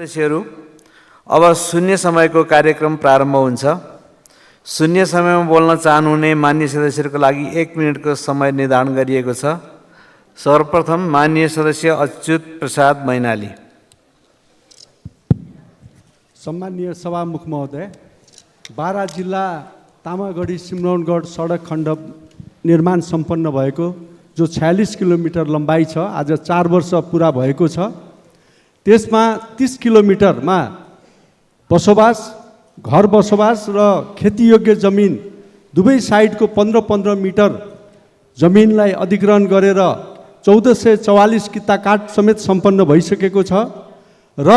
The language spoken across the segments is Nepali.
सदस्यहरू, अब शून्य समयको कार्यक्रम प्रारम्भ हुन्छ। शून्य समयमा बोल्न चाहनुहुने मान्य सदस्यहरूको लागि 1 मिनेटको समय निर्धारण गरिएको छ। सर्वप्रथम माननीय सदस्य अच्युत प्रसाद मैनाली। सम्माननीय सभामुख महोदय, बारा जिल्ला तामागढी सिम्रौनगढ सडक खण्ड निर्माण सम्पन्न भएको जो 46 किलोमिटर लम्बाइ छ, आज 4 वर्ष पुरा भएको छ। त्यसमा 30 किलोमिटरमा बसोबास, घर बसोबास र खेतीयोग्य जमिन दुवै साइडको 15-15 मिटर जमिनलाई अधिग्रहण गरेर 1444 किता काठ समेत सम्पन्न भइसकेको छ र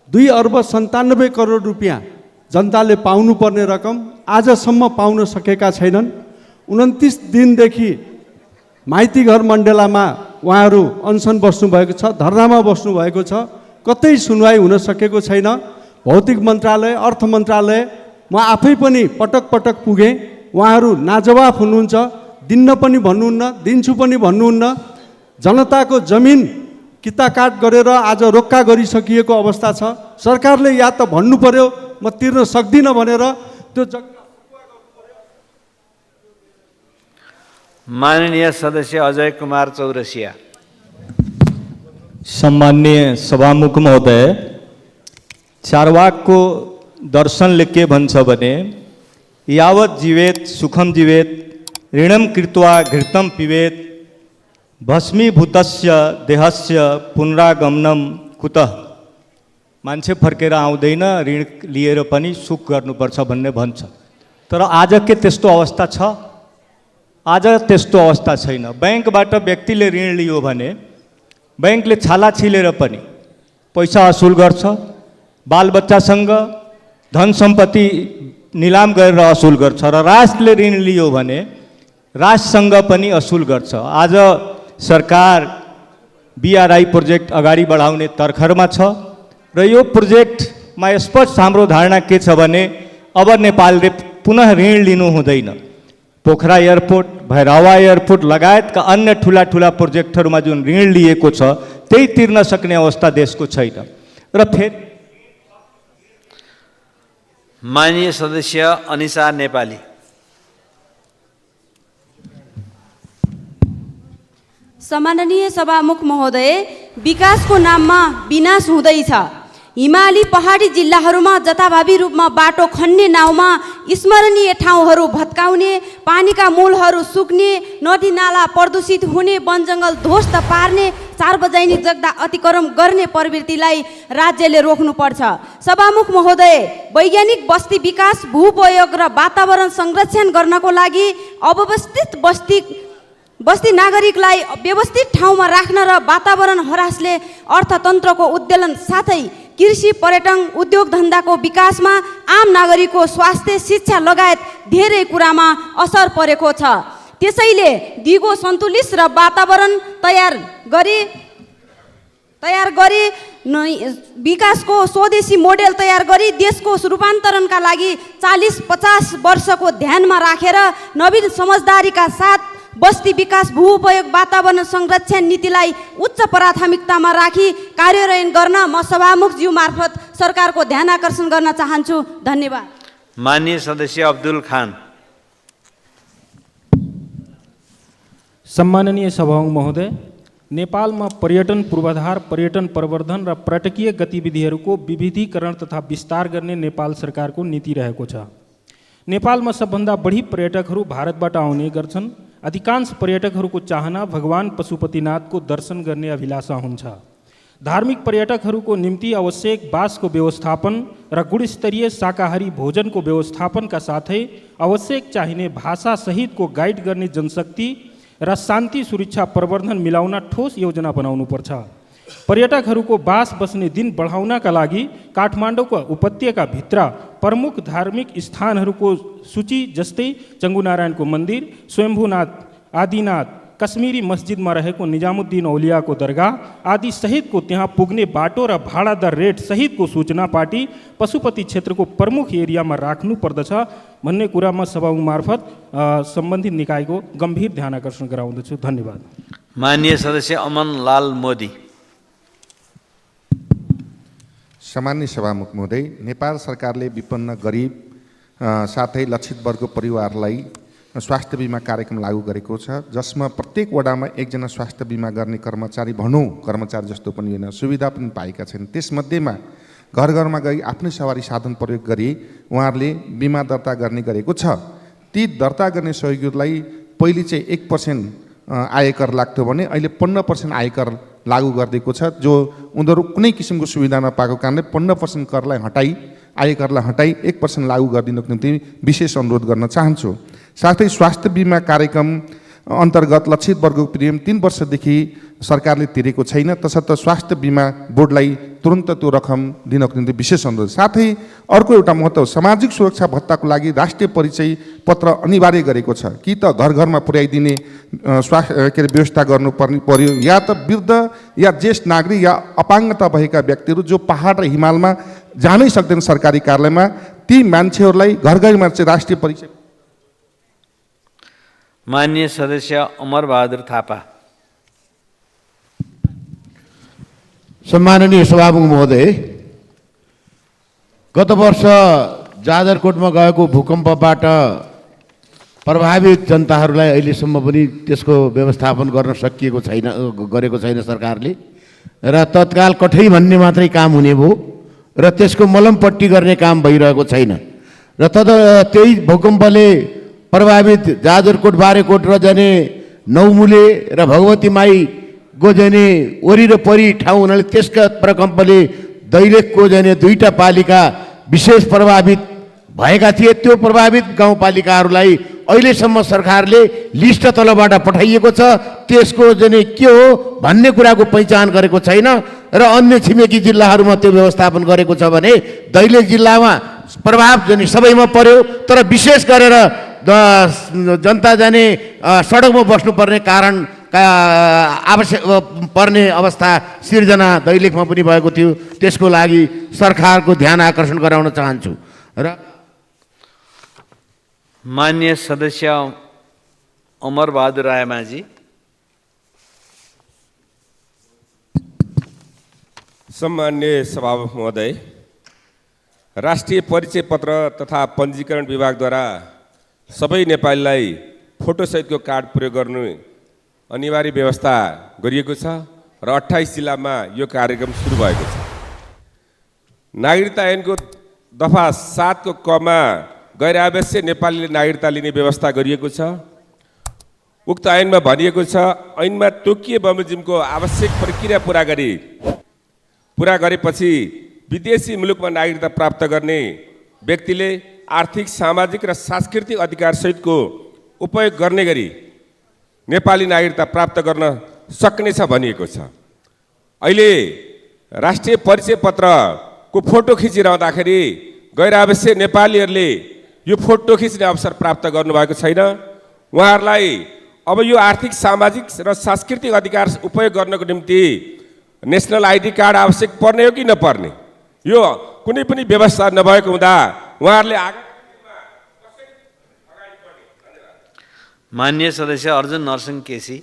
2 अर्ब 97 करोड रुपियाँ जनताले पाउनुपर्ने रकम आजसम्म पाउन सकेका छैनन्। 29 दिनदेखि माइतीघर मण्डलामा उहाँहरू अनसन बस्नुभएको छ, धरनामा बस्नुभएको छ। कतै सुनवाई हुन सकेको छैन। भौतिक मन्त्रालय, अर्थ मन्त्रालय म आफै पनि पटक पटक पुगेँ। उहाँहरू नाजवाफ हुनुहुन्छ। दिन्न पनि भन्नुहुन्न, दिन्छु पनि भन्नुहुन्न। जनताको जमिन किताकाट गरेर आज रोक्का गरिसकिएको अवस्था छ। सरकारले या त भन्नु पर्यो म तिर्न सक्दिनँ भनेर त्यो माननीय सदस्य अजय कुमार चौरसिया। सम्माननीय सभामुख महोदय, चारवाकको दर्शनले के भन्छ भने यावत् जीवेत सुखम जीवेत ऋणम कृत्वा घृतम पिबेत भस्मीभूतस्य देहस्य पुनरागमनम कुतः। मान्छे फर्केर आउँदैन, ऋण लिएर पनि सुख गर्नुपर्छ भन्ने भन्छ। तर आज के त्यस्तो अवस्था छ? आज त्यस्तो अवस्था छैन। बैंकबाट व्यक्तिले ऋण लियो भने बैंकले छाला छिलेर पनि पैसा असुल गर्छ। बालबच्चासँग धन सम्पत्ति निलाम गरेर असुल गर्छ र राष्ट्रले ऋण लियो भने राष्ट्रसँग पनि असुल गर्छ। आज सरकार BRI प्रोजेक्ट अगाडि बढाउने तर्खरमा छ र यो प्रोजेक्टमा स्पष्ट हाम्रो धारणा के छ भने अब नेपालले पुनः ऋण लिनु हुँदैन। पोखरा एयरपोर्ट, भैरवा एयरपोर्ट लगायतका अन्य ठुला ठुला प्रोजेक्टहरूमा जुन ऋण लिएको छ त्यही तिर्न सक्ने अवस्था देशको छैन। र फेरि माननीय सदस्य अनिसा नेपाली। सम्माननीय सभामुख महोदय, विकासको नाममा विनाश हुँदैछ। हिमाली पहाडी जिल्लाहरूमा जथाभावी रूपमा बाटो खन्ने नाउँमा स्मरणीय ठाउँहरू भत्काउने, पानीका मूलहरू सुक्ने, नदी नाला प्रदूषित हुने, वनजङ्गल ध्वस्त पार्ने, सार्वजनिक जग्गा अतिक्रमण गर्ने प्रवृत्तिलाई राज्यले रोक्नुपर्छ। सभामुख महोदय, वैज्ञानिक बस्ती विकास, भूप्रयोग र वातावरण संरक्षण गर्नको लागि अव्यवस्थित बस्ती नागरिकलाई व्यवस्थित ठाउँमा राख्न र वातावरण ह्रासले अर्थतन्त्रको उद्वेलन साथै कृषि, पर्यटन, उद्योग धन्दाको विकासमा आम नागरिकको स्वास्थ्य, शिक्षा लगायत धेरै कुरामा असर परेको छ। त्यसैले दिगो सन्तुलित र वातावरण तयार गरी विकासको स्वदेशी मोडेल तयार गरी देशको रूपान्तरणका लागि 40-50 वर्षको ध्यानमा राखेर नवीन समझदारीका साथ बस्ती विकास, भूप्रयोग, वातावरण संरक्षण नीतिलाई उच्च प्राथमिकतामा राखी कार्यान्वयन गर्न म सभामुखज्यू मार्फत सरकारको ध्यान आकर्षण गर्न चाहन्छु। धन्यवाद। माननीय सदस्य अब्दुल खान। सम्माननीय सभामुख महोदय, नेपालमा पर्यटन पूर्वाधार, पर्यटन प्रवर्धन र पर्यटकीय गतिविधिहरूको विविधीकरण तथा विस्तार गर्ने नेपाल सरकारको नीति रहेको छ। नेपालमा सबभन्दा बढी पर्यटकहरू भारतबाट आउने गर्छन्। अधिकांश पर्यटकहरूको चाहना भगवान पशुपतिनाथको दर्शन गर्ने अभिलाषा हुन्छ। धार्मिक पर्यटकहरूको निम्ति आवश्यक बासको व्यवस्थापन र गुणस्तरीय शाकाहारी भोजनको व्यवस्थापनका साथै आवश्यक चाहिने भाषा सहितको गाइड गर्ने जनशक्ति र शान्ति सुरक्षा प्रवर्धन मिलाउन ठोस योजना बनाउनुपर्छ। पर्यटकहरूको बास बस्ने दिन बढाउनका लागि काठमाडौँको उपत्यकाभित्र प्रमुख धार्मिक स्थानहरूको सूची जस्तै चङ्गुनारायणको मन्दिर, स्वयम्भूनाथ, आदिनाथ, कश्मीरी मस्जिदमा रहेको निजामुद्दिन औलियाको दरगाह आदि सहितको त्यहाँ पुग्ने बाटो र भाडा दर रेट सहितको सूचना पार्टी पशुपति क्षेत्रको प्रमुख एरियामा राख्नु पर्दछ भन्ने कुरामा सभामुख मार्फत सम्बन्धित निकायको गम्भीर ध्यान आकर्षण गराउँदछु। धन्यवाद। माननीय सदस्य अमन लाल मोदी। सामान्य सभामुख महोदय, नेपाल सरकारले विपन्न गरिब साथै लक्षित वर्ग परिवारलाई स्वास्थ्य बिमा कार्यक्रम लागू गरेको छ, जसमा प्रत्येक वडामा एकजना स्वास्थ्य बिमा गर्ने कर्मचारी भनौँ, कर्मचारी जस्तो पनि होइन, सुविधा पनि पाएका छन्। त्यसमध्येमा घर घरमा गई आफ्नै सवारी साधन प्रयोग गरी उहाँहरूले बिमा दर्ता गर्ने गरेको छ। ती दर्ता गर्ने सहयोगीलाई पहिले चाहिँ 1% आयकर लाग्थ्यो भने अहिले 15% आयकर लागू गरिदिएको छ, जो उनीहरू कुनै किसिमको सुविधा नपाएको कारणले 15% करलाई हटाई आयकरलाई हटाई 1% लागू गरिदिनको निम्ति विशेष अनुरोध गर्न चाहन्छु। साथै स्वास्थ्य बिमा कार्यक्रम अन्तर्गत लक्षित वर्गको प्रिमियम 3 वर्षदेखि सरकारले तिरेको छैन, तसर्थ स्वास्थ्य बिमा बोर्डलाई तुरन्त त्यो रकम दिनको निम्ति विशेष अनुरोध। साथै अर्को एउटा महत्त्व, सामाजिक सुरक्षा भत्ताको लागि राष्ट्रिय परिचय पत्र अनिवार्य गरेको छ। कि त घर घरमा पुर्याइदिने व्यवस्था गर्नुपर्ने पर्यो, या त वृद्ध या ज्येष्ठ नागरिक या अपाङ्गता भएका व्यक्तिहरू जो पहाड र हिमालमा जानै सक्दैन सरकारी कार्यालयमा, ती मान्छेहरूलाई घर घरमा चाहिँ राष्ट्रिय परिचय। माननीय सदस्य अमरबहादुर थापा। सम्माननीय सभामुख महोदय, गत वर्ष जाजरकोटमा गएको भूकम्पबाट प्रभावित जनताहरूलाई अहिलेसम्म पनि त्यसको व्यवस्थापन गर्न सकिएको छैन, गरेको छैन सरकारले, र तत्काल कठै भन्ने मात्रै काम हुने भयो र त्यसको मलमपट्टी गर्ने काम भइरहेको छैन। र त्यही भूकम्पले प्रभावित जाजरकोट, बारेकोट र जाने नौमुले र भगवती माई जाने वरि र परि ठाउँ हुनाले त्यसका प्रकम्पले दैलेखको जाने 2टा पालिका विशेष प्रभावित भएका थिए। त्यो प्रभावित गाउँपालिकाहरूलाई अहिलेसम्म सरकारले लिस्ट तलबाट पठाइएको छ, त्यसको जाने के हो भन्ने कुराको पहिचान गरेको छैन र अन्य छिमेकी जिल्लाहरूमा त्यो व्यवस्थापन गरेको छ भने दैलेख जिल्लामा प्रभाव जाने सबैमा पर्यो, तर विशेष गरेर जनता जाने सडकमा बस्नुपर्ने कारण आवश्यक पर्ने अवस्था सिर्जना दैलेखमा पनि भएको थियो। त्यसको लागि सरकारको ध्यान आकर्षण गराउन चाहन्छु। र माननीय सदस्य अमरबहादुर रायमाझी। सम्मान्य सभामुख महोदय, राष्ट्रिय परिचय पत्र तथा पञ्जीकरण विभागद्वारा सबै नेपालीलाई फोटोसहितको कार्ड प्रयोग गर्नु अनिवार्य व्यवस्था गरिएको छ र 28 जिल्लामा यो कार्यक्रम सुरु भएको छ। नागरिकता ऐनको दफा 7 को कमा गैर आवश्यक नेपालीले नागरिकता लिने व्यवस्था गरिएको छ। उक्त ऐनमा भनिएको छ, ऐनमा तोकिए बमोजिमको आवश्यक प्रक्रिया पुरा गरेपछि विदेशी मुलुकमा नागरिकता प्राप्त गर्ने व्यक्तिले आर्थिक, सामाजिक र सांस्कृतिक अधिकार सहितको उपयोग गर्ने गरी नेपाली नागरिकता प्राप्त गर्न सक्नेछ भनिएको छ। अहिले राष्ट्रिय परिचय पत्रको फोटो खिचिरहँदाखेरि गैर आवश्यक नेपालीहरूले यो फोटो खिच्ने अवसर प्राप्त गर्नुभएको छैन। उहाँहरूलाई अब यो आर्थिक, सामाजिक र सांस्कृतिक अधिकार उपयोग गर्नको निम्ति नेसनल आइडी कार्ड आवश्यक पर्ने हो कि नपर्ने, यो कुनै पनि व्यवस्था नभएको हुँदा उहाँहरूले माननीय सदस्य अर्जुन नरसिंह केसी।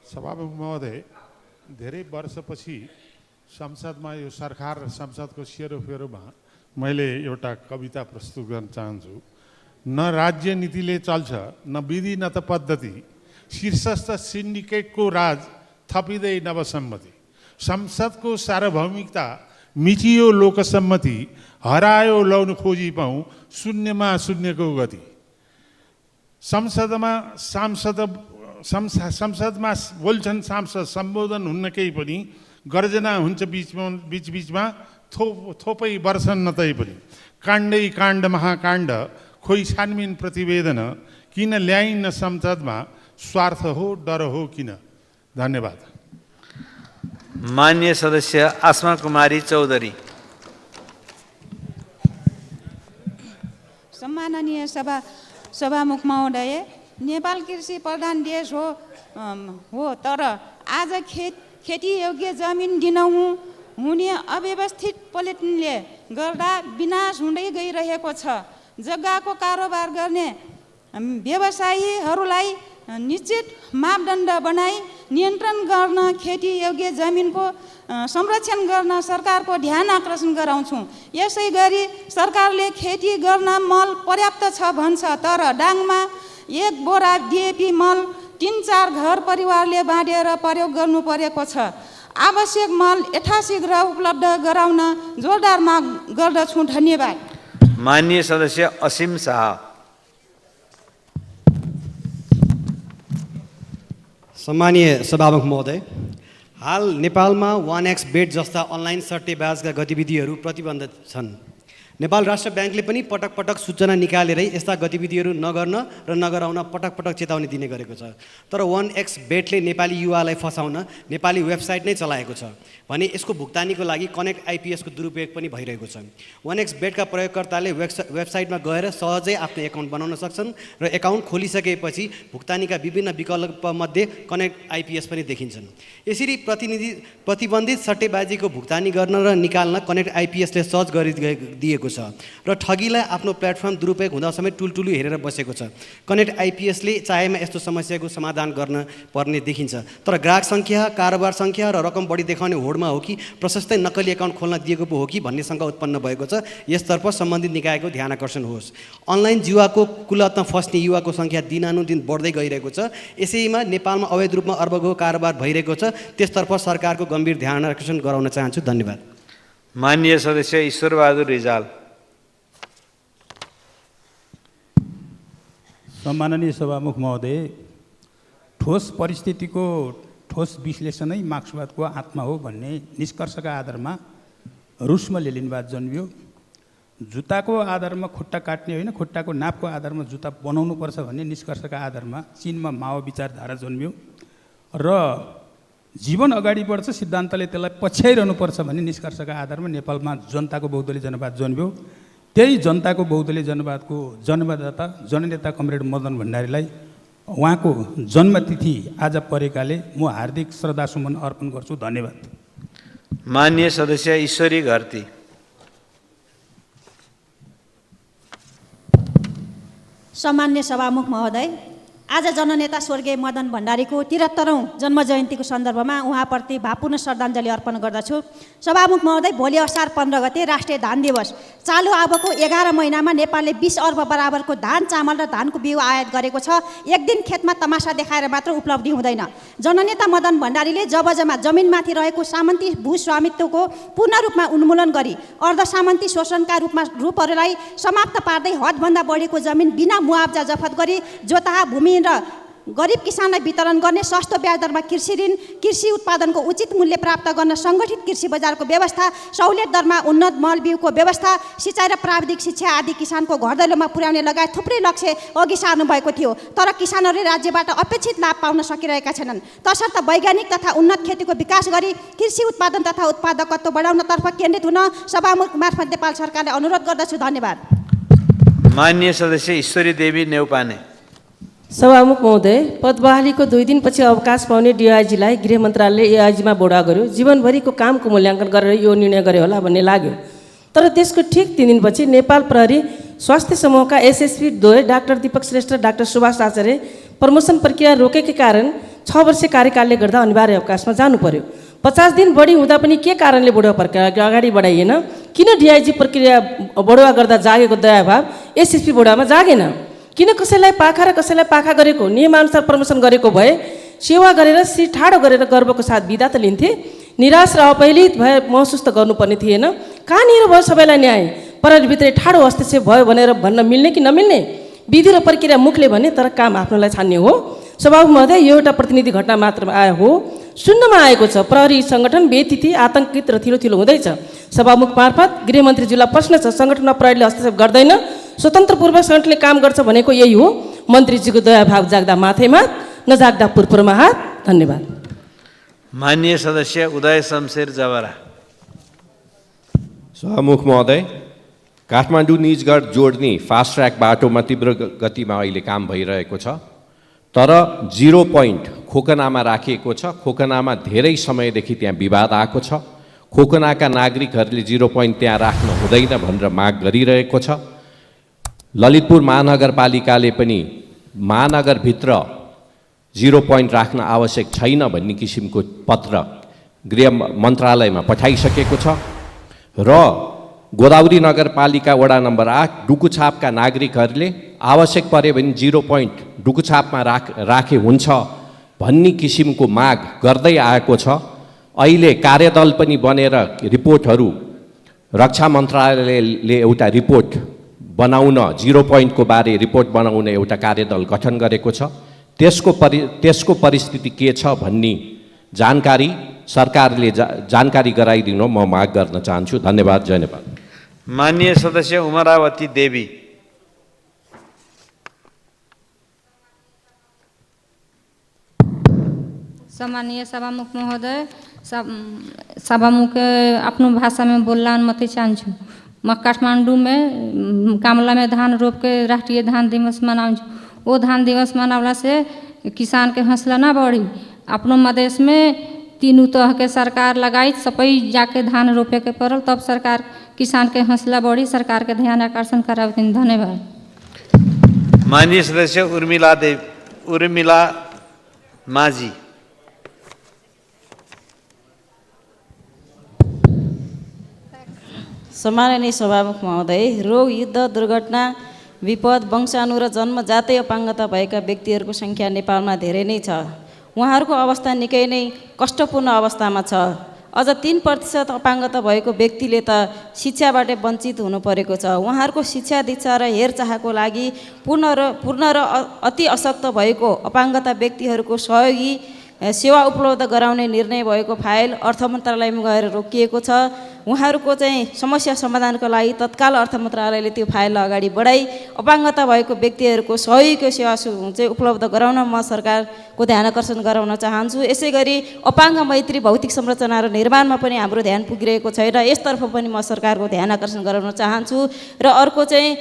सभामुख महोदय, धेरै वर्षपछि संसदमा यो सरकार र संसदको सेरोफेरोमा मैले एउटा कविता प्रस्तुत गर्न चाहन्छु। न राज्य नीतिले चल्छ, न विधि न त पद्धति, शीर्षस्थ सिन्डिकेटको राज थपिँदै नवसम्मति, संसदको सार्वभौमिकता मिचियो लोकसम्मति, हरायो लौन खोजी पाऊँ शून्यमा शून्यको गति। संसदमा बोल्छन् सांसद, सम्बोधन हुन्न केही पनि, गर्जना हुन्छ बीचमा थोपै वर्षन् न तै पनि, काण्डै काण्ड महाकाण्ड, खोइ छानबिन प्रतिवेदन, किन ल्याइन्न संसदमा, स्वार्थ हो डर हो किन। धन्यवाद। माननीय सदस्य आसमा कुमारी चौधरी। सम्माननीय सभामुख महोदय, नेपाल कृषि प्रधान देश हो तर आज खेती योग्य जमिन दिनहुँ हुने अव्यवस्थित पलिटनले गर्दा विनाश हुँदै गइरहेको छ। जग्गाको कारोबार गर्ने व्यवसायीहरूलाई निश्चित मापदण्ड बनाई नियन्त्रण गर्न खेती योग्य जमिनको संरक्षण गर्न सरकारको ध्यान आकर्षण गराउँछौँ। यसै गरी सरकारले खेती गर्न मल पर्याप्त छ भन्छ, तर डाङमा 1 बोरा डिएपी मल 3-4 घर परिवारले बाँडेर प्रयोग गर्नु परेको छ। आवश्यक मल यथाशीघ्र उपलब्ध गराउन जोरदार माग गर्दछु। धन्यवाद। माननीय सदस्य असीम शाह। सम्मानीय सभामुख महोदय, हाल नेपालमा 1x बेट जस्ता अनलाइन सट्टेबाजका गतिविधिहरू प्रतिबन्धित छन्। नेपाल राष्ट्र ब्याङ्कले पनि पटक पटक सूचना निकालेरै यस्ता गतिविधिहरू नगर्न र नगराउन पटक पटक चेतावनी दिने गरेको छ। तर 1x Beetle Nepali युवालाई फसाउन Nepali website नै चलाएको छ भने यसको भुक्तानीको लागि कनेक्ट आइपिएसको दुरुपयोग पनि भइरहेको छ। 1x बेटका प्रयोगकर्ताले वेबसाइटमा गएर सहजै आफ्नो एकाउन्ट बनाउन सक्छन् र एकाउन्ट खोलिसकेपछि भुक्तानीका विभिन्न विकल्पमध्ये कनेक्ट आइपिएस पनि देखिन्छन्। यसरी प्रतिबन्धित सट्टेबाजीको भुक्तानी गर्न र निकाल्न कनेक्ट आइपिएसले सहज गरिदिएको छ र ठगीलाई आफ्नो प्लेटफर्म दुरुपयोग हुँदा समेत टुलटुलु हेरेर बसेको छ। कनेक्ट आइपिएसले चाहेमा यस्तो समस्याको समाधान गर्न पर्ने देखिन्छ, तर ग्राहक सङ्ख्या, कारोबार सङ्ख्या र रकम बढी देखाउने होडमा हो कि प्रशस्तै नक्कली एकाउन्ट खोल्न दिएको पो हो कि भन्ने शङ्का उत्पन्न भएको छ। यसतर्फ सम्बन्धित निकायको ध्यान आकर्षण होस्। अनलाइन जुवाको कुलतमा फस्ने युवाको सङ्ख्या दिनानुदिन बढ्दै गइरहेको छ। यसैमा नेपालमा अवैध रूपमा अर्बको कारोबार भइरहेको छ। त्यसतर्फ सरकारको गम्भीर ध्यान आकर्षण गराउन चाहन्छु। धन्यवाद। माननीय सदस्य ईश्वरबहादुर रिजाल। सम्माननीय सभामुख महोदय, ठोस परिस्थितिको ठोस विश्लेषणै मार्क्सवादको आत्मा हो भन्ने निष्कर्षका आधारमा रुसमा लेनिनवाद जन्मियो। जुत्ताको आधारमा खुट्टा काट्ने होइन, खुट्टाको नापको आधारमा जुत्ता बनाउनुपर्छ भन्ने निष्कर्षका आधारमा चीनमा माओ विचारधारा जन्मियो र जीवन अगाडि बढ्छ सिद्धान्तले त्यसलाई पछ्याइरहनुपर्छ भन्ने निष्कर्षका आधारमा नेपालमा जनताको बहुदलीय जनवाद जन्मियो। त्यही जनताको बहुदलीय जनवादको जन्मदाता जननेता कमरेड मदन भण्डारीलाई उहाँको जन्मतिथि आज परेकाले म हार्दिक श्रद्धासुमन अर्पण गर्छु। धन्यवाद। माननीय सदस्य ईश्वरी घरती। सम्मान्य सभामुख महोदय, आज जननेता स्वर्गीय मदन भण्डारीको 73औं जन्म जयन्तीको सन्दर्भमा उहाँप्रति भावपूर्ण श्रद्धाञ्जली अर्पण गर्दछु। सभामुख महोदय, भोलि असार 15 गते राष्ट्रिय धान दिवस। चालु आबको 11 महिनामा नेपालले 20 अर्ब बराबरको धान, चामल र धानको बिउ आयात गरेको छ। एक दिन खेतमा तमासा देखाएर मात्र उपलब्धि हुँदैन। जननेता मदन भण्डारीले जबजमा जमिनमाथि रहेको सामन्ती भूस्वामित्वको पूर्ण रूपमा उन्मूलन गरी अर्धसामन्ती शोषणका रूपहरूलाई समाप्त पार्दै हदभन्दा बढीको जमिन बिना मुआब्जा जफत गरी जोतहा भूमि र गरिब किसानलाई वितरण गर्ने, सस्तो ब्याज दरमा कृषि ऋण, कृषि उत्पादनको उचित मूल्य प्राप्त गर्न सङ्गठित कृषि बजारको व्यवस्था, सहुलियत दरमा उन्नत मल बिउको व्यवस्था, सिँचाइ र प्राविधिक शिक्षा आदि किसानको घर दैलोमा पुर्याउने लगायत थुप्रै लक्ष्य अघि सार्नु भएको थियो। तर किसानहरूले राज्यबाट अपेक्षित लाभ पाउन सकिरहेका छैनन्। तसर्थ वैज्ञानिक तथा उन्नत खेतीको विकास गरी कृषि उत्पादन तथा उत्पादकत्व बढाउनतर्फ केन्द्रित हुन सभामुख मार्फत नेपाल सरकारले अनुरोध गर्दछु। धन्यवाद। माननीय सदस्य ईश्वरी देवी नेउपाने। सभामुख महोदय, पद बहालीको 2 दिनपछि अवकाश पाउने डिआइजीलाई गृह मन्त्रालयले एआइजीमा बढा गर्यो। जीवनभरिको कामको मूल्याङ्कन गरेर यो निर्णय गर्यो होला भन्ने लाग्यो। तर त्यसको ठिक 3 दिनपछि नेपाल प्रहरी स्वास्थ्य समूहका एसएसपी द्वय डाक्टर दीपक श्रेष्ठ र डाक्टर सुभाष आचार्य प्रमोसन प्रक्रिया रोकेकै कारण 6 वर्ष कार्यकालले गर्दा अनिवार्य अवकाशमा जानु पर्यो। 50 दिन बढी हुँदा पनि के कारणले बढुवा प्रक्रिया अगाडि बढाइएन? किन डिआइजी प्रक्रिया बढुवा गर्दा जागेको दयाभाव एसएसपी बढुवामा जागेन? किन कसैलाई पाखा र कसैलाई पाखा गरेको नियमअनुसार प्रमोसन गरेको भए सेवा गरेर शिर ठाडो गरेर गर्वको साथ बिदा त लिन्थे? निराश र अपहेलित भए महसुस त गर्नुपर्ने थिएन? कहाँनिर भयो सबैलाई न्याय? प्रहरीभित्रै ठाडो हस्तक्षेप भयो भनेर भन्न मिल्ने कि नमिल्ने? विधि र प्रक्रिया मुखले भने तर काम आफ्नोलाई छान्ने हो। सभामुख महोदय, यो एउटा प्रतिनिधि घटना मात्र आयो हो, सुन्नमा आएको छ। प्रहरी सङ्गठन बेतिथि आतङ्कित र थिलो थिलो हुँदैछ। सभामुख मार्फत गृहमन्त्रीज्यूलाई प्रश्न छ, सङ्गठनमा प्रहरीले हस्तक्षेप गर्दैन, स्वतन्त्र पूर्वक सङ्गठनले काम गर्छ भनेको यही हो? मन्त्रीजीको दयाभाव जाग्दा माथेमा, नजाग्दा पुरपुरमा हात। धन्यवाद। माननीय सदस्य उदय शमशेर जवरा। सभामुख महोदय, काठमाडौँ निजगढ जोड्ने फास्ट ट्र्याक बाटोमा तीव्र गतिमा अहिले काम भइरहेको छ। तर 0 पोइन्ट खोकनामा राखिएको छ। खोकनामा धेरै समयदेखि त्यहाँ विवाद आएको छ। खोकनाका नागरिकहरूले 0 पोइन्ट त्यहाँ राख्नु हुँदैन भनेर माग गरिरहेको छ। ललितपुर महानगरपालिकाले पनि महानगरभित्र 0 पोइन्ट राख्न आवश्यक छैन भन्ने किसिमको पत्र गृह मन्त्रालयमा पठाइसकेको छ र गोदावरी नगरपालिका वडा नम्बर 8 डुकुछापका नागरिकहरूले आवश्यक परे भने 0 पोइन्ट डुकुछापमा राखे हुन्छ भन्ने किसिमको माग गर्दै आएको छ। अहिले कार्यदल पनि बनेर रिपोर्टहरू रक्षा मन्त्रालयले एउटा रिपोर्ट बनाउन 0 पोइन्टको बारे रिपोर्ट बनाउन एउटा कार्यदल गठन गरेको छ। त्यसको परिस्थिति के छ भन्ने जानकारी सरकारले जानकारी गराइदिन म माग गर्न चाहन्छु। धन्यवाद। जय नेपाल। माननीय सदस्य उमरावती देवी। सम्मानीय सभामुख महोदय, सभामुख आफ्नो भाषामा बोल्न अनुमति चाहन्छु। म काठमाडौँ में कामला में धान रोप के राष्ट्रीय धान दिवस मनाउँछु। वो धान दिवस मनावला से किसान के हौसला ना बढ़ी। अपनो मधेश में तीनों तह के सरकार लगाई, सबै जाके धान रोपे के पड़ल, तब सरकार किसान के हौसला बढ़ी, सरकार के ध्यान आकर्षण करावती। धन्यवाद। माननीय सदस्य उर्मिला माझी। सम्माननीय सभामुख महोदय, रोग, युद्ध, दुर्घटना, विपद, वंशाणु र जन्मजातै अपाङ्गता भएका व्यक्तिहरूको सङ्ख्या नेपालमा धेरै नै छ। उहाँहरूको अवस्था निकै नै कष्टपूर्ण अवस्थामा छ। अझ 3% अपाङ्गता भएको व्यक्तिले त शिक्षाबाट वञ्चित हुनु परेको छ। उहाँहरूको शिक्षा दीक्षा र हेरचाहको लागि पूर्ण र अति अशक्त भएको अपाङ्गता व्यक्तिहरूको सहयोगी सेवा उपलब्ध गराउने निर्णय भएको फाइल अर्थ मन्त्रालयमा गएर रोकिएको छ। उहाँहरूको चाहिँ समस्या समाधानको लागि तत्काल अर्थ मन्त्रालयले त्यो फाइल अगाडि बढाई अपाङ्गता भएको व्यक्तिहरूको सहयोगी सेवा चाहिँ उपलब्ध गराउन म सरकारको ध्यान आकर्षण गराउन चाहन्छु। यसै गरी अपाङ्ग मैत्री भौतिक संरचना र निर्माणमा पनि हाम्रो ध्यान पुगिरहेको छैन, यसतर्फ पनि म सरकारको ध्यान आकर्षण गराउन चाहन्छु। र अर्को चाहिँ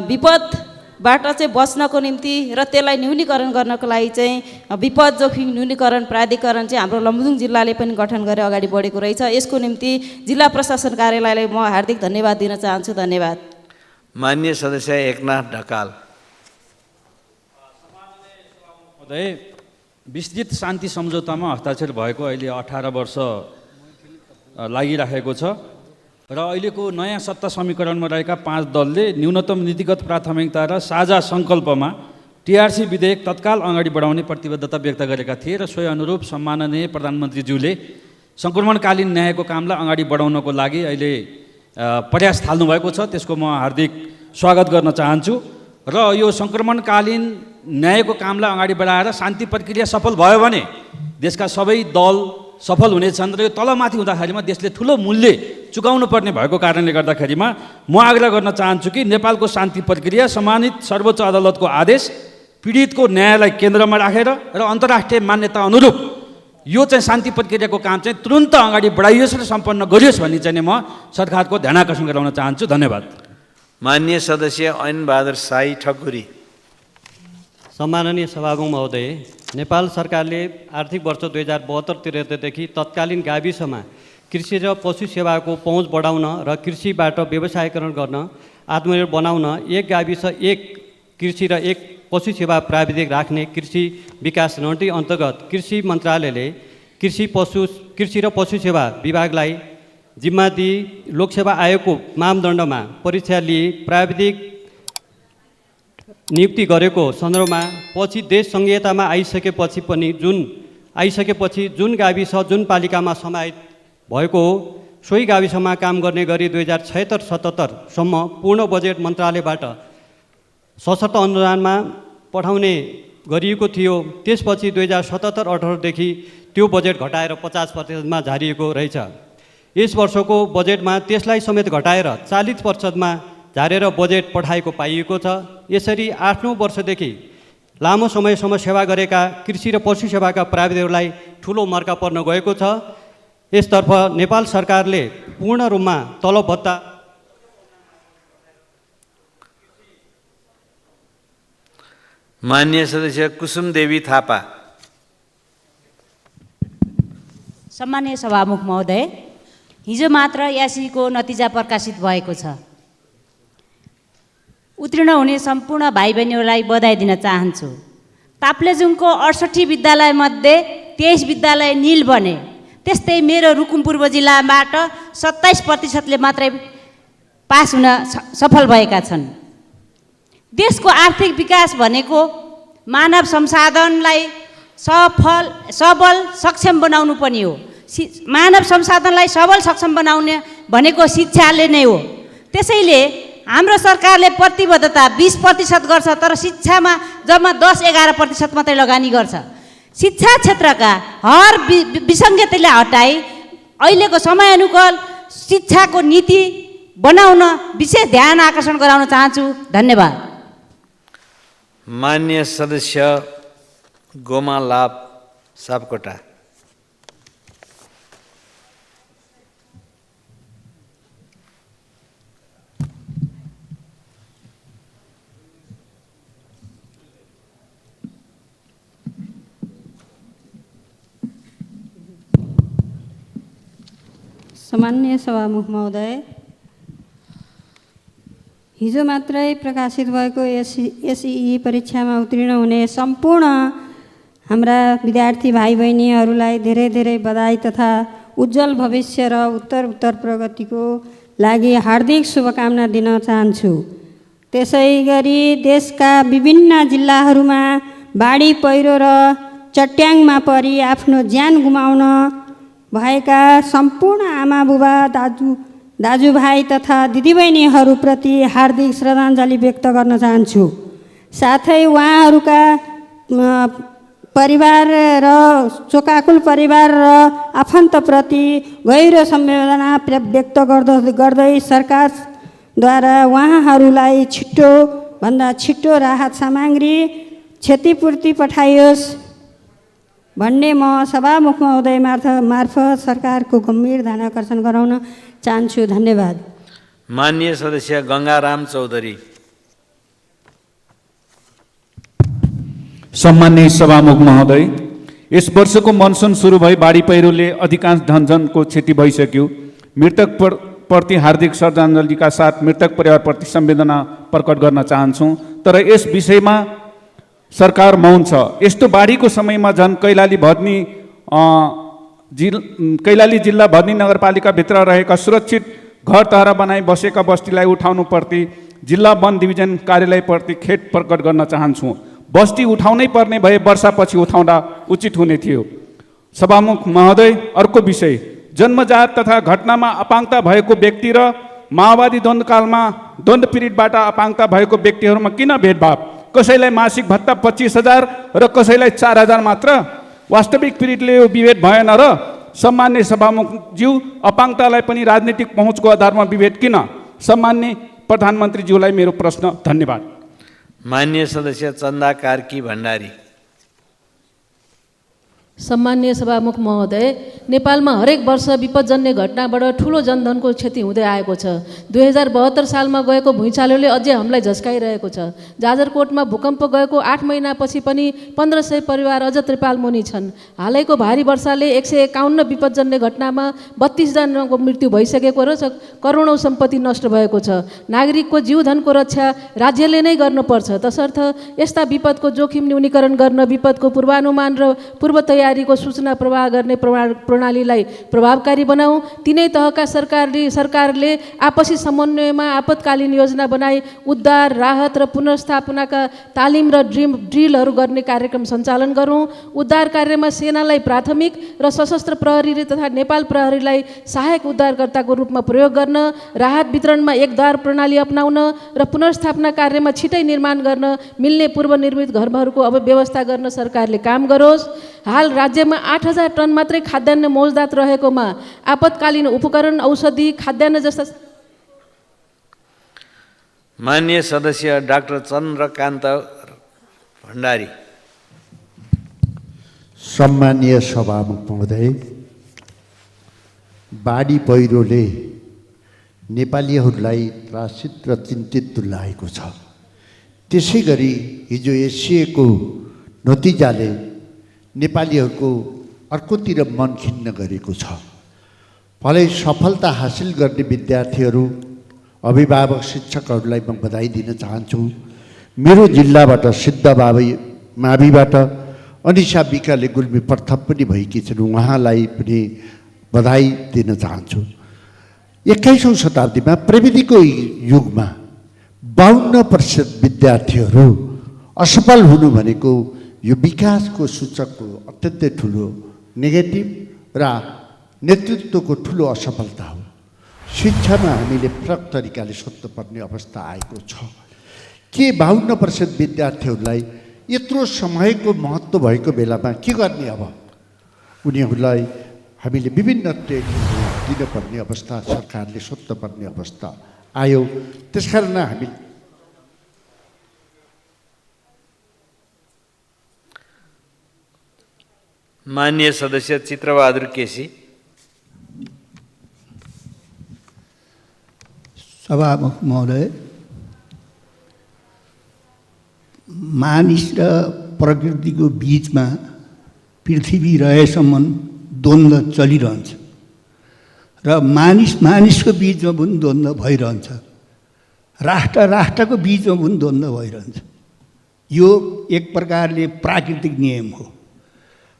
विपदबाट चाहिँ बच्नको निम्ति र त्यसलाई न्यूनीकरण गर्नको लागि चाहिँ विपद जोखिम न्यूनीकरण प्राधिकरण चाहिँ हाम्रो लमजुङ जिल्लाले पनि गठन गरेर अगाडि बढेको रहेछ। यसको निम्ति जिल्ला प्रशासन कार्यालयलाई म हार्दिक धन्यवाद दिन चाहन्छु। धन्यवाद। माननीय सदस्य एकनाथ ढकाल। विस्तृत शान्ति सम्झौतामा हस्ताक्षर भएको अहिले 18 वर्ष लागिराखेको छ र अहिलेको नयाँ सत्ता समीकरणमा रहेका 5 दलले न्यूनतम नीतिगत प्राथमिकता र साझा सङ्कल्पमा टिआरसी विधेयक तत्काल अगाडि बढाउने प्रतिबद्धता व्यक्त गरेका थिए र सोही अनुरूप सम्माननीय प्रधानमन्त्रीज्यूले सङ्क्रमणकालीन न्यायको कामलाई अगाडि बढाउनको लागि अहिले प्रयास थाल्नुभएको छ। त्यसको म हार्दिक स्वागत गर्न चाहन्छु र यो सङ्क्रमणकालीन न्यायको कामलाई अगाडि बढाएर शान्ति प्रक्रिया सफल भयो भने देशका सबै दल सफल हुनेछन् र यो तलमाथि हुँदाखेरिमा देशले ठुलो मूल्य चुकाउनु पर्ने भएको कारणले गर्दाखेरिमा म आग्रह गर्न चाहन्छु कि नेपालको शान्ति प्रक्रिया सम्मानित सर्वोच्च अदालतको आदेश पीडितको न्यायलाई केन्द्रमा राखेर र अन्तर्राष्ट्रिय मान्यता अनुरूप यो चाहिँ शान्ति प्रक्रियाको काम चाहिँ तुरुन्त अगाडि बढाइयोस् र सम्पन्न गरियोस् भन्ने चाहिँ म सरकारको ध्यान आकर्षण गराउन चाहन्छु। धन्यवाद। माननीय सदस्य ऐन बहादुर साई ठकुरी। सम्माननीय सभामुख महोदय, नेपाल सरकारले आर्थिक वर्ष 2072-73देखि तत्कालीन गाविसमा कृषि र पशु सेवाको पहुँच बढाउन र कृषिबाट व्यवसायीकरण गर्न आत्मनिर्भर बनाउन एक गाविस एक कृषि र एक पशु सेवा प्राविधिक राख्ने कृषि विकास नीति अन्तर्गत कृषि मन्त्रालयले कृषि र पशु सेवा विभागलाई जिम्मा दिई लोकसेवा आयोगको मापदण्डमा परीक्षा लिई प्राविधिक नियुक्ति गरेको सन्दर्भमा पछि देश संहितामा आइसकेपछि जुन गाविस जुन पालिकामा समाहित भएको हो सोही गाविसमा काम गर्ने गरी 2076-77 सम्म पूर्ण बजेट मन्त्रालयबाट सशर्त अनुदानमा पठाउने गरिएको थियो। त्यसपछि 2077-78 देखि त्यो बजेट घटाएर 50% झारिएको रहेछ। यस वर्षको बजेटमा त्यसलाई समेत घटाएर 40%मा झारेर बजेट पठाएको पाइएको छ। यसरी 8-9 वर्षदेखि लामो समयसम्म सेवा गरेका कृषि र पशु सेवाका प्राविधिकहरूलाई ठुलो मर्का पर्न गएको छ। यसतर्फ नेपाल सरकारले पूर्ण रूपमा तलब भत्ता माननीय सदस्य कुसुम देवी थापा। सम्मानीय सभामुख महोदय, हिजो मात्र यासीको नतिजा प्रकाशित भएको छ। उत्तीर्ण हुने सम्पूर्ण भाइ बहिनीहरूलाई बधाई दिन चाहन्छु। ताप्लेजुङको 68 विद्यालयमध्ये 23 विद्यालय नील बने। त्यस्तै मेरो रुकुम पूर्व जिल्लाबाट 27% मात्रै पास हुन सफल भएका छन्। देशको आर्थिक विकास भनेको मानव संसाधनलाई सबल सक्षम बनाउनु पनि हो। मानव संसाधनलाई सबल सक्षम बनाउने भनेको शिक्षाले नै हो। त्यसैले हाम्रो सरकारले प्रतिबद्धता 20% गर्छ, तर शिक्षामा जम्मा 10-11% मात्रै लगानी गर्छ। शिक्षा क्षेत्रका हर विसङ्गतिलाई हटाई अहिलेको समयानुकूल शिक्षाको नीति बनाउन विशेष ध्यान आकर्षण गराउन चाहन्छु। धन्यवाद। मान्य सदस्य गोमा लाभ सापकोटा। सम्माननीय सभामुख महोदय, हिजो मात्रै प्रकाशित भएको एसई परीक्षामा उत्तीर्ण हुने सम्पूर्ण हाम्रा विद्यार्थी भाइ बहिनीहरूलाई धेरै धेरै बधाई तथा उज्जवल भविष्य र उत्तर प्रगतिको लागि हार्दिक शुभकामना दिन चाहन्छु। त्यसै गरी देशका विभिन्न जिल्लाहरूमा बाढी पहिरो र चट्याङमा परि आफ्नो ज्यान गुमाउन भएका सम्पूर्ण आमा बुबा दाजुभाइ तथा दिदीबहिनीहरूप्रति हार्दिक श्रद्धाञ्जली व्यक्त गर्न चाहन्छु। साथै उहाँहरूका परिवार र शोकाकुल परिवार र आफन्तप्रति गहिरो संवेदना व्यक्त गर्दै सरकारद्वारा उहाँहरूलाई छिटोभन्दा छिटो राहत सामग्री क्षतिपूर्ति पठाइयोस् भन्ने म सभामुख महोदय मार्फत सरकारको गम्भीर ध्यान आकर्षण गराउन चाहन्छु। धन्यवाद। माननीय सदस्य गङ्गाराम चौधरी। सम्माननीय सभामुख महोदय, यस वर्षको मनसुन सुरु भई बाढी पहिरोले अधिकांश धनजनको क्षति भइसक्यो। मृतक प्रति हार्दिक श्रद्धाञ्जलीका साथ मृतक परिवारप्रति संवेदना प्रकट गर्न चाहन्छौँ। तर यस विषयमा सरकार मौन छ। यस्तो बाढीको समयमा झन् कैलाली जिल्ला भदनी नगरपालिकाभित्र रहेका सुरक्षित घर तहरा बनाई बसेका बस्तीलाई उठाउनु प्रति जिल्ला वन डिभिजन कार्यालयप्रति खेद प्रकट गर्न चाहन्छौँ। बस्ती उठाउनै पर्ने भए वर्षापछि उठाउँदा उचित हुने थियो। सभामुख महोदय, अर्को विषय, जन्मजात तथा घटनामा अपाङ्गता भएको व्यक्ति र माओवादी द्वन्द्वकालमा द्वन्द्व पीडितबाट अपाङ्गता भएको व्यक्तिहरूमा किन भेदभाव? कसैलाई मासिक भत्ता 25,000 र कसैलाई 4,000 मात्र? वास्तविक पीडितले यो विभेद भएन र? सम्मान्य सभामुखज्यू, अपाङ्गतालाई पनि राजनीतिक पहुँचको आधारमा विभेद किन? सम्मान्य प्रधानमन्त्रीज्यूलाई मेरो प्रश्न। धन्यवाद। मान्य सदस्य चन्दा कार्की भण्डारी। सम्मान्य सभामुख महोदय, नेपालमा हरेक वर्ष विपदजन्य घटनाबाट ठुलो जनधनको क्षति हुँदै आएको छ। 2072 सालमा गएको भुइँचालोले अझै हामीलाई झस्काइरहेको छ। जाजरकोटमा भूकम्प गएको 8 महिनापछि पनि 1500 परिवार अझ त्रिपालमुनि छन्। हालैको भारी वर्षाले 151 विपदजन्य घटनामा 32 जनाको मृत्यु भइसकेको र करोडौँ सम्पत्ति नष्ट भएको छ। नागरिकको जीवधनको रक्षा राज्यले नै गर्नुपर्छ। तसर्थ यस्ता विपदको जोखिम न्यूनीकरण गर्न विपदको पूर्वानुमान र पूर्व तयारीको सूचना प्रवाह गर्ने प्रणालीलाई प्रभावकारी बनाऊ। तिनै तहका सरकारले आपसी समन्वयमा आपतकालीन योजना बनाई उद्धार, राहत र पुनर्स्थापनाका तालिम र ड्रिलहरू गर्ने कार्यक्रम सञ्चालन गरौँ। उद्धार कार्यमा सेनालाई प्राथमिक र सशस्त्र प्रहरी तथा नेपाल प्रहरीलाई सहायक उद्धारकर्ताको रूपमा प्रयोग गर्न, राहत वितरणमा एकद्वार प्रणाली अपनाउन र पुनर्स्थापना कार्यमा छिटै निर्माण गर्न मिल्ने पूर्वनिर्मित घरहरूको अब व्यवस्था गर्न सरकारले काम गरोस्। हाल राज्यमा 8,000 टन मात्रै खाद्यान्न मौजदात रहेकोमा आपतकालीन उपकरण, औषधि, खाद्यान्न जस्ता। माननीय सदस्य डाक्टर चन्द्रकान्त भण्डारी। सम्माननीय सभामुख महोदय, बाढी पहिरोले नेपालीहरूलाई त्रासित र चिन्तित तुल्याएको छ। त्यसै गरी हिजो एसिएको नतिजाले नेपालीहरूको अर्कोतिर मन खिन्न गरेको छ। भलै सफलता हासिल गर्ने विद्यार्थीहरू, अभिभावक, शिक्षकहरूलाई म बधाई दिन चाहन्छु। मेरो जिल्लाबाट माविबाट, अनिसा विकाले गुल्मी प्रथम पनि भएकी छिन्, उहाँलाई पनि बधाई दिन चाहन्छु। 21औं शताब्दीमा प्रविधिको युगमा 52% विद्यार्थीहरू असफल हुनु भनेको यो विकासको सूचकको अत्यन्तै ठुलो नेगेटिभ र नेतृत्वको ठुलो असफलता हो। शिक्षामा हामीले फरक तरिकाले सोध्नुपर्ने अवस्था आएको छ। के 52% विद्यार्थीहरूलाई यत्रो समयको महत्त्व भएको बेलामा के गर्ने? अब उनीहरूलाई हामीले विभिन्न ट्रेनिङ दिनुपर्ने अवस्था, सरकारले सोध्नुपर्ने अवस्था आयो। त्यसकारण हामी माननीय सदस्य चित्रबहादुर केसी। सभामुख महोदय, मानिस र प्रकृतिको बिचमा पृथ्वी रहेसम्म द्वन्द्व चलिरहन्छ र मानिसको बिचमा पनि द्वन्द्व भइरहन्छ, राष्ट्रको बिचमा पनि द्वन्द्व भइरहन्छ। यो एक प्रकारले प्राकृतिक नियम हो।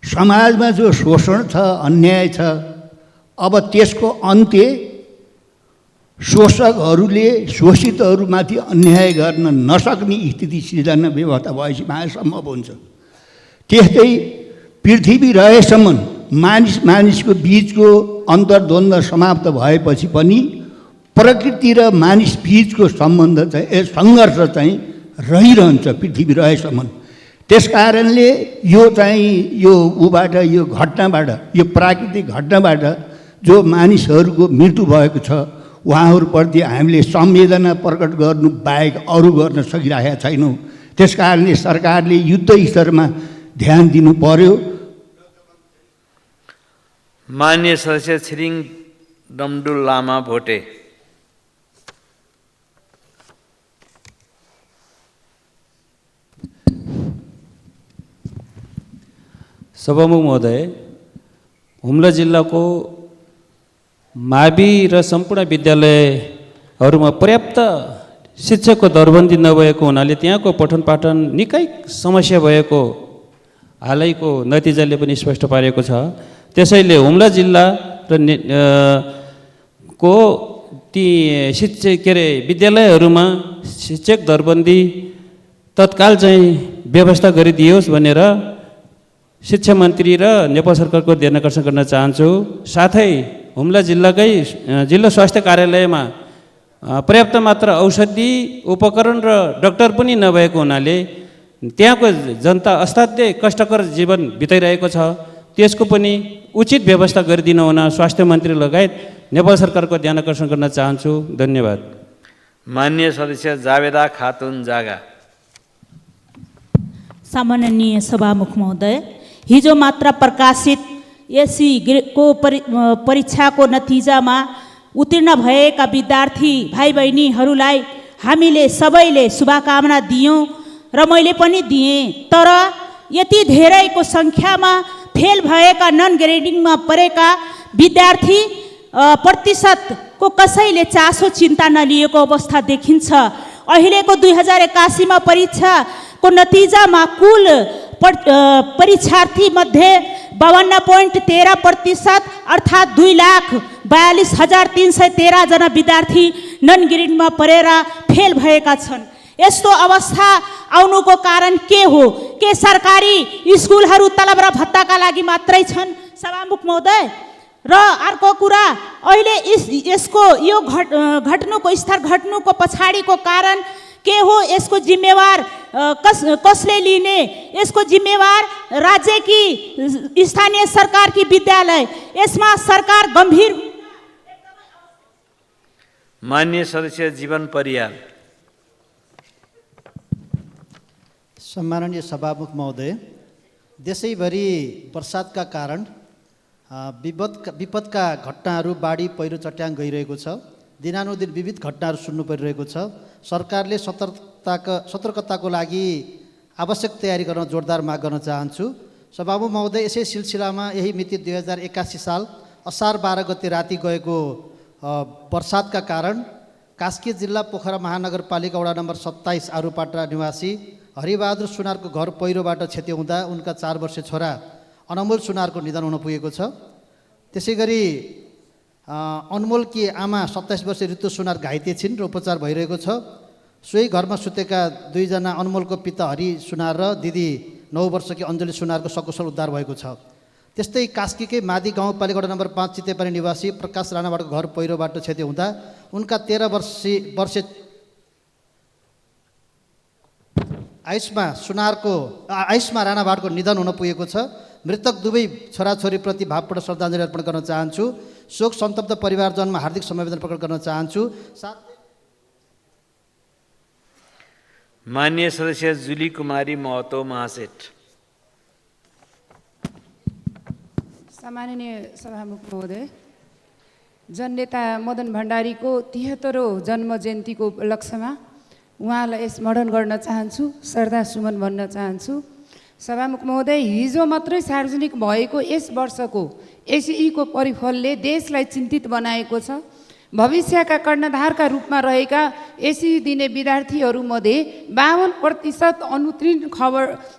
समाजमा जो शोषण छ, अन्याय छ, अब त्यसको अन्त्य शोषकहरूले शोषितहरूमाथि अन्याय गर्न नसक्ने स्थिति सिर्जना व्यवस्था भएपछि मात्र सम्भव हुन्छ। त्यस्तै पृथ्वी रहेसम्म मानिसको बिचको अन्तर्द्वन्द्व समाप्त भएपछि पनि प्रकृति र मानिस बिचको सम्बन्ध चाहिँ सङ्घर्ष चाहिँ रहिरहन्छ पृथ्वी रहेसम्म। त्यसकारणले यो ऊबाट, यो घटनाबाट, यो प्राकृतिक घटनाबाट जो मानिसहरूको मृत्यु भएको छ उहाँहरूप्रति हामीले संवेदना प्रकट गर्नु बाहेक अरू गर्न सकिरहेका छैनौँ। त्यसकारणले सरकारले युद्ध स्तरमा ध्यान दिनु पर्यो। माननीय सदस्य छिरिङ डमडुल लामा भोटे। सभामुख महोदय, हुम्ला जिल्लाको मावि र सम्पूर्ण विद्यालयहरूमा पर्याप्त शिक्षकको दरबन्दी नभएको हुनाले त्यहाँको पठन पाठन निकै समस्या भएको हालैको नतिजाले पनि स्पष्ट पारेको छ। त्यसैले हुम्ला जिल्ला र को ती विद्यालयहरूमा शिक्षक दरबन्दी तत्काल चाहिँ व्यवस्था गरिदियोस् भनेर शिक्षा मन्त्री र नेपाल सरकारको ध्यान आकर्षण गर्न चाहन्छु। साथै हुम्ला जिल्लाकै जिल्ला स्वास्थ्य कार्यालयमा पर्याप्त मात्रा औषधि उपकरण र डाक्टर पनि नभएको हुनाले त्यहाँको जनता असाध्यै कष्टकर जीवन बिताइरहेको छ। त्यसको पनि उचित व्यवस्था गरिदिनु हुन स्वास्थ्य मन्त्री लगायत नेपाल सरकारको ध्यान आकर्षण गर्न चाहन्छु। धन्यवाद। माननीय सदस्य जावेदा खातुन जागा। सम्माननीय सभामुख महोदय, हिजो मात्र प्रकाशित एसई को परीक्षाको नतिजामा उत्तीर्ण भएका विद्यार्थी भाइ बहिनीहरूलाई हामीले सबैले शुभकामना दियौँ र मैले पनि दिएँ। तर यति धेरैको सङ्ख्यामा फेल भएका नन ग्रेडिङमा परेका विद्यार्थी प्रतिशतको कसैले चासो चिन्ता नलिएको अवस्था देखिन्छ। अहिलेको 2081मा परीक्षाको नतिजामा कुल परीक्षार्थी मध्ये 52.13% अर्थात् 2,42,313 जना विद्यार्थी नन ग्रेडमा परेर फेल भएका छन्। यस्तो अवस्था आउनुको कारण के हो? के सरकारी स्कुलहरू तलब र भत्ताका लागि मात्रै छन्? सभामुख महोदय, र अर्को कुरा, अहिले यसको यो घट्नुको स्तर घट्नुको पछाडिको कारण के हो? यसको जिम्मेवार कसले लिने? यसको जिम्मेवार राज्य की स्थानीय सरकार की विद्यालय, यसमा सरकार गम्भीर। माननीय सदस्य जीवन परियार। सम्माननीय सभामुख महोदय, देशैभरि वर्षातका कारण विपदका घटनाहरू, बाढी पहिरो चट्याङ गइरहेको छ। दिनानुदिन विविध घटनाहरू सुन्नु परिरहेको छ। सरकारले सतर्कताको लागि आवश्यक तयारी गर्न जोरदार माग गर्न चाहन्छु। सभामुख महोदय, यसै सिलसिलामा यही मिति 2081 साल असार 12 गते राति गएको वर्षातका कारण कास्की जिल्ला पोखरा महानगरपालिका वडा नम्बर 27 आरूपाटा निवासी हरिबहादुर सुनारको घर पहिरोबाट क्षति हुँदा उनका 4 वर्षीय छोरा अनमोल सुनारको निधन हुन पुगेको छ। त्यसै गरी अनमोलकी आमा 27 वर्षीय ऋतु सुनार घाइते छिन् र उपचार भइरहेको छ। सोही घरमा सुतेका 2 जना अनमोलको पिता हरि सुनार र दिदी 9 वर्षकी अञ्जली सुनारको सकुशल उद्धार भएको छ। त्यस्तै कास्कीकै मादी गाउँपालिका वडा नम्बर 5 चितेपानी निवासी प्रकाश राणावाडको घर पहिरोबाट क्षति हुँदा उनका 13 वर्षीय आयुष्मा राणावाडको निधन हुन पुगेको छ। मृतक दुवै छोराछोरीप्रति भावपूर्ण श्रद्धाञ्जली अर्पण गर्न चाहन्छु। शोक सन्तप्त परिवारजनमा हार्दिक समवेदना प्रकट गर्न चाहन्छु। माननीय सदस्य जुली कुमारी महतो महासेठ। सम्माननीय सभामुख महोदय, जननेता मदन भण्डारीको 73औं जन्म जयन्तीको उपलक्ष्यमा उहाँलाई स्मरण गर्न चाहन्छु, श्रद्धासुमन भन्न चाहन्छु। सभामुख महोदय, हिजो मात्रै सार्वजनिक भएको यस वर्षको एसईको परिफलले देशलाई चिन्तित बनाएको छ। भविष्यका कर्णधारका रूपमा रहेका एसई दिने विद्यार्थीहरूमध्ये 52% अनुत्तीर्ण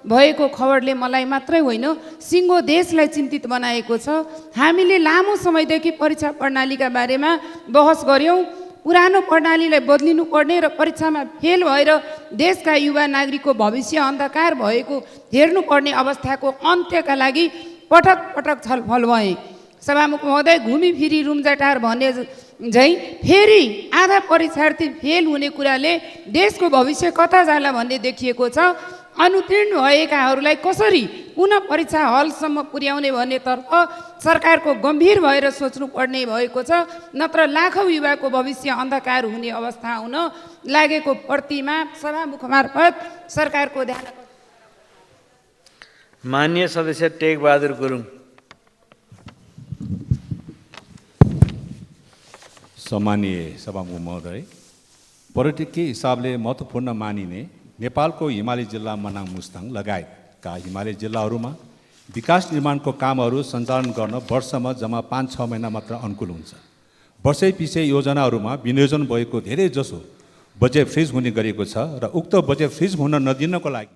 भएको खबरले मलाई मात्रै होइन सिङ्गो देशलाई चिन्तित बनाएको छ। हामीले लामो समयदेखि परीक्षा प्रणालीका बारेमा बहस गऱ्यौँ। पुरानो प्रणालीलाई बदलिनु पर्ने र परीक्षामा फेल भएर देशका युवा नागरिकको भविष्य अन्धकार भएको हेर्नुपर्ने अवस्थाको अन्त्यका लागि पटक पटक छलफल भए। सभामुख महोदय, घुमी फिरी रुम्जाटार भन्ने झै फेरि आधा परीक्षार्थी फेल हुने कुराले देशको भविष्य कता जाला भन्ने देखिएको छ। अनुत्तीर्ण भएकाहरूलाई कसरी पुनः परीक्षा हलसम्म पुर्याउने भन्नेतर्फ सरकारको गम्भीर भएर सोच्नुपर्ने भएको छ, नत्र लाखौँ युवाको भविष्य अन्धकार हुने अवस्था हुन लागेको प्रतिमा सभामुख मार्फत सरकारको ध्यान। माननीय सदस्य टेकबहादुर गुरुङ। सम्मानीय सभामुख महोदय, पर्यटकीय हिसाबले महत्त्वपूर्ण मानिने नेपालको हिमाली जिल्ला मनाङ मुस्ताङ लगायतका हिमाली जिल्लाहरूमा विकास निर्माणको कामहरू सञ्चालन गर्न वर्षमा जम्मा 5-6 महिना मात्र अनुकूल हुन्छ। वर्षै पछि योजनाहरूमा विनियोजन भएको धेरै जसो बजेट फ्रिज हुने गरेको छ र उक्त बजेट फ्रिज हुन नदिनको लागि